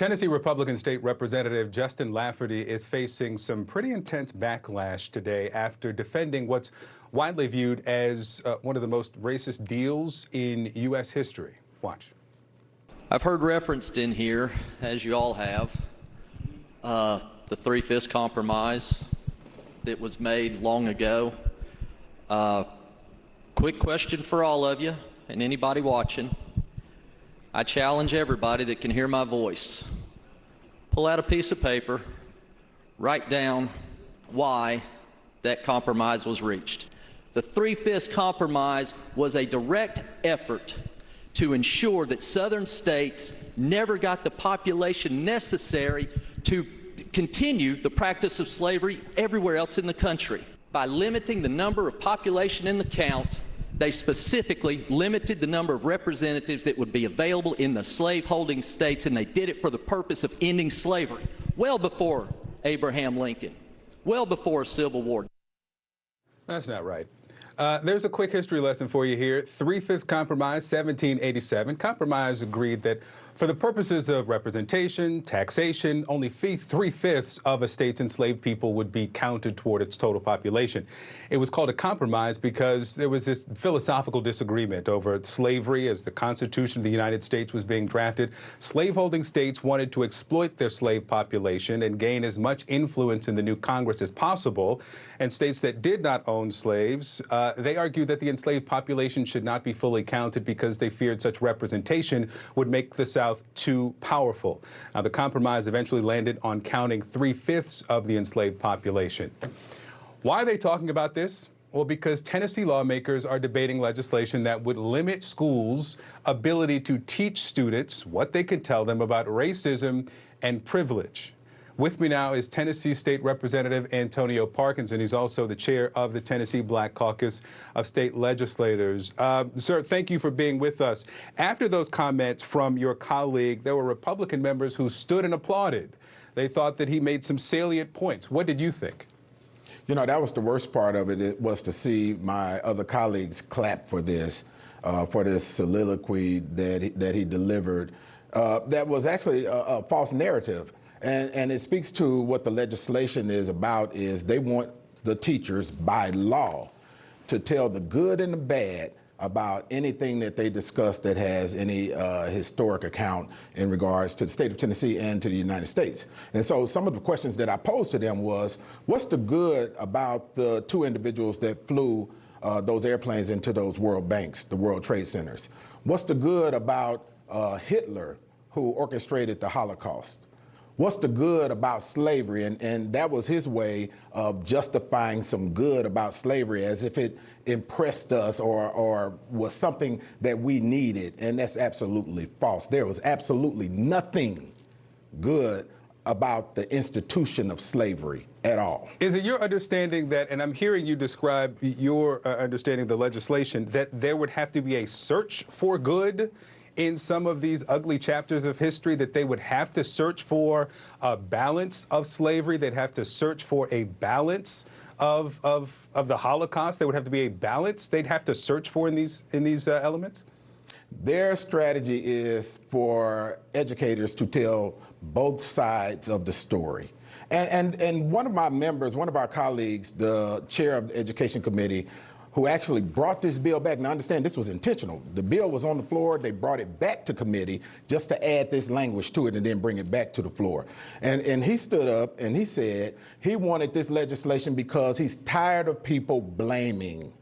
Tennessee Republican State Representative Justin Lafferty is facing some pretty intense backlash today after defending what's widely viewed as one of the most racist deals in U.S. history. Watch. I've heard referenced in here, as you all have, the three-fifths compromise that was made long ago. Quick question for all of you and anybody watching. I challenge everybody that can hear my voice. Pull out a piece of paper, write down why that compromise was reached. The three-fifths compromise was a direct effort to ensure that southern states never got the population necessary to continue the practice of slavery everywhere else in the country. By limiting the number of population in the count, they specifically limited the number of representatives that would be available in the slave-holding states, and they did it for the purpose of ending slavery, well before Abraham Lincoln, well before a Civil War. That's not right. There's a quick history lesson for you here. Three-fifths compromise, 1787. Compromise agreed that for the purposes of representation, taxation, only three-fifths of a state's enslaved people would be counted toward its total population. It was called a compromise because there was this philosophical disagreement over slavery as the Constitution of the United States was being drafted. Slaveholding states wanted to exploit their slave population and gain as much influence in the new Congress as possible. And states that did not own slaves, they argued that the enslaved population should not be fully counted because they feared such representation would make the South too powerful. Now, the compromise eventually landed on counting three-fifths of the enslaved population. Why are they talking about this? Well, because Tennessee lawmakers are debating legislation that would limit schools' ability to teach students what they can tell them about racism and privilege. With me now is Tennessee State Representative Anotonio Parkinson. He's also the chair of the Tennessee Black Caucus of State Legislators. Sir, thank you for being with us. After those comments from your colleague, there were Republican members who stood and applauded. They thought that he made some salient points. What did you think? You know, that was the worst part of it, was to see my other colleagues clap for this soliloquy that he delivered. That was actually a false narrative. And it speaks to what the legislation is about, is they want the teachers by law to tell the good and the bad about anything that they discuss that has any historic account in regards to the state of Tennessee and to the United States. And so some of the questions that I posed to them was, what's the good about the two individuals that flew those airplanes into those world banks, the World Trade Centers? What's the good about Hitler, who orchestrated the Holocaust? What's the good about slavery? And that was his way of justifying some good about slavery, as if it impressed us or was something that we needed. And that's absolutely false. There was absolutely nothing good about the institution of slavery at all. Is it your understanding that, and I'm hearing you describe your understanding of the legislation, that there would have to be a search for good in some of these ugly chapters of history, that they would have to search for a balance of slavery, they'd have to search for a balance of the Holocaust, there would have to be a balance they'd have to search for in these elements? Their strategy is for educators to tell both sides of the story. And one of my members, one of our colleagues, the chair of the Education Committee, who actually brought this bill back. Now, understand, this was intentional. The bill was on the floor. They brought it back to committee just to add this language to it and then bring it back to the floor. And he stood up and he said he wanted this legislation because he's tired of people blaming.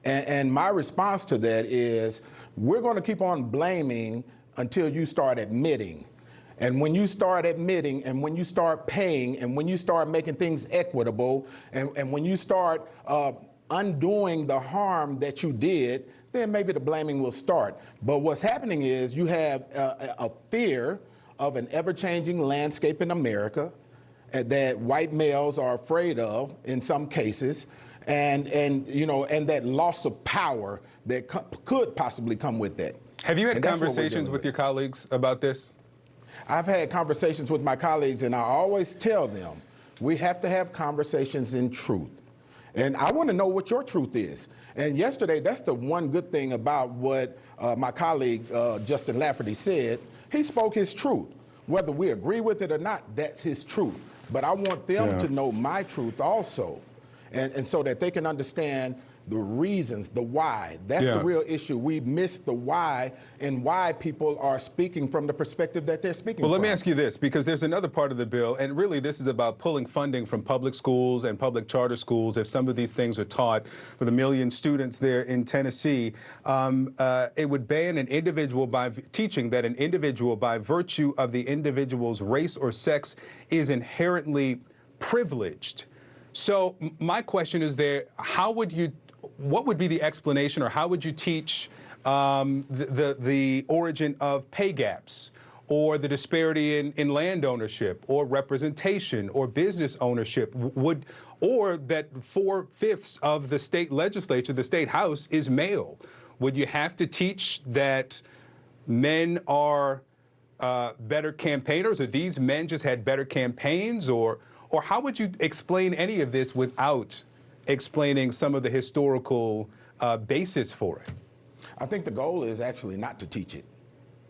And my response to that is, we're going to keep on blaming until you start admitting. And when you start admitting, and when you start paying, and when you start making things equitable, and when you start undoing the harm that you did, then maybe the blaming will start. But what's happening is you have a fear of an ever-changing landscape in America that white males are afraid of in some cases, and that loss of power that could possibly come with that. Have you had conversations with your colleagues about this? I've had conversations with my colleagues, and I always tell them, we have to have conversations in truth. And I want to know what your truth is. And yesterday, that's the one good thing about what my colleague, Justin Lafferty, said. He spoke his truth. Whether we agree with it or not, that's his truth. But I want them to know my truth also, and so that they can understand the reasons, the why. That's the real issue. We miss the why and why people are speaking from the perspective that they're speaking Well, from. let me ask you this, because there's another part of the bill, and really this is about pulling funding from public schools and public charter schools if some of these things are taught for the million students there in Tennessee. It would ban an individual by teaching that an individual by virtue of the individual's race or sex is inherently privileged. So my question is there, what would be the explanation, or how would you teach the origin of pay gaps, or the disparity in land ownership, or representation, or business ownership, or that 4/5 of the state legislature, the state house, is male? Would you have to teach that men are better campaigners, or these men just had better campaigns, or how would you explain any of this without explaining some of the historical basis for it? I think the goal is actually not to teach it.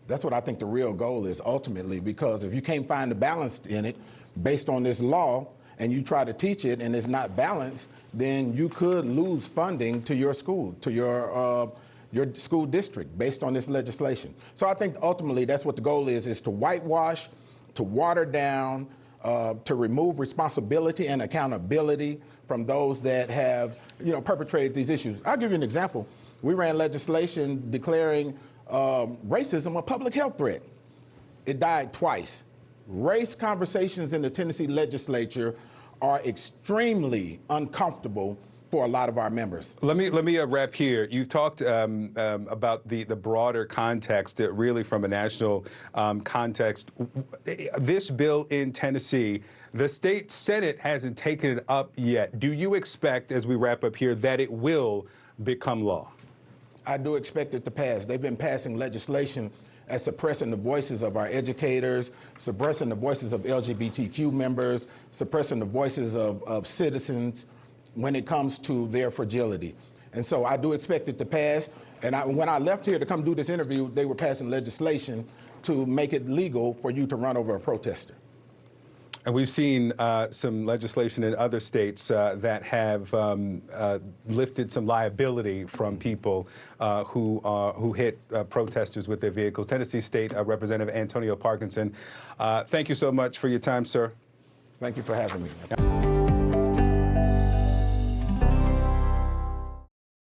That's what I think the real goal is ultimately, because if you can't find the balance in it based on this law and you try to teach it and it's not balanced, then you could lose funding to your school, to your school district based on this legislation. So I think ultimately that's what the goal is to whitewash, to water down, to remove responsibility and accountability from those that have, perpetrated these issues. I'll give you an example. We ran legislation declaring racism a public health threat. It died twice. Race conversations in the Tennessee legislature are extremely uncomfortable for a lot of our members. Let me wrap here. You've talked about the broader context, really from a national context. This bill in Tennessee, the state Senate hasn't taken it up yet. Do you expect, as we wrap up here, that it will become law? I do expect it to pass. They've been passing legislation as suppressing the voices of our educators, suppressing the voices of LGBTQ members, suppressing the voices of citizens when it comes to their fragility. And so I do expect it to pass. And when I left here to come do this interview, they were passing legislation to make it legal for you to run over a protester. And we've seen some legislation in other states that have lifted some liability from people who hit protesters with their vehicles. Tennessee State Representative Anotonio Parkinson, thank you so much for your time, sir. Thank you for having me.